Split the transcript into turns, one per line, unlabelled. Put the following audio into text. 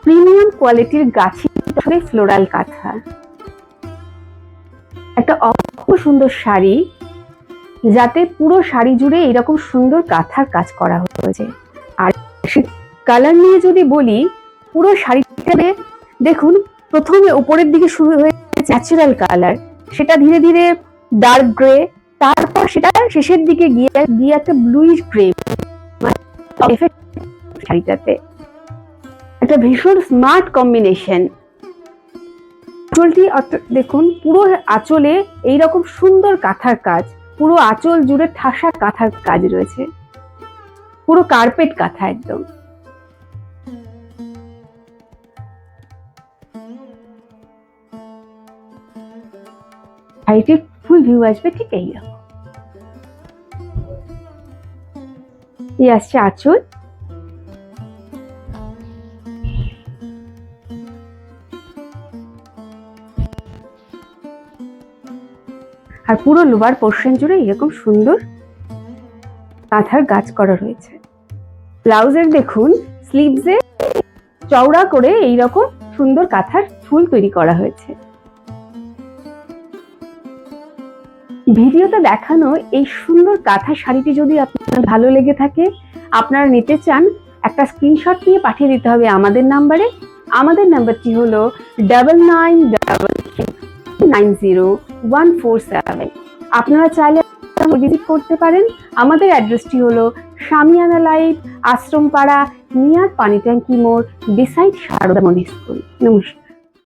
Premium কোয়ালিটির গাছি floral কাঁথা, একটা অপূর্ব সুন্দর শাড়ি, যাতে পুরো শাড়ি জুড়ে এরকম সুন্দর কাঁথার কাজ করা হয়েছে। আর কালার নিয়ে যদি বলি, পুরো শাড়িটাতে দেখুন প্রথমে উপরের দিকে শুরু হয়েছে ন্যাচারাল কালার, সেটা ধীরে ধীরে ডার্ক গ্রে, তারপর সেটা শেষের দিকে গিয়ে একটা ব্লুইশ গ্রে শাড়িটাতে একটা ভীষণ স্মার্ট কম্বিনেশন। আঁচলটি দেখুন, পুরো আঁচলে এইরকম সুন্দর কাঁথার কাজ, পুরো আঁচল জুড়ে ঠাসা কাঁথার কাজ রয়েছে, পুরো কার্পেট কাঁথা একদম। শাড়িটির ফুল ভিউ আসবে ঠিক এইরকম। এই আসছে আঁচল, আর পুরো লোয়ার পোর্শন জুড়ে এরকম সুন্দর কাঁথার কাজ করা রয়েছে। ব্লাউজের দেখুন স্লিভসে চওড়া করে এইরকম সুন্দর কাঁথার ফুল তৈরি করা হয়েছে। ভিডিওতে দেখানো এই সুন্দর কাঁথা শাড়িটি যদি আপনার ভালো লেগে থাকে, আপনারা নিতে চান, একটা স্ক্রিনশট নিয়ে পাঠিয়ে দিতে হবে আমাদের নাম্বারে। আমাদের নাম্বারটি হলো 9999090147। আপনারা চাইলে ভিজিট করতে পারেন। আমাদের অ্যাড্রেসটি হলো সামিয়ানা লাইভ, আশ্রমপাড়া, নিয়ার পানি ট্যাঙ্কি মোড়, বিসাইড সারদা মনি স্কুল। নমস্কার।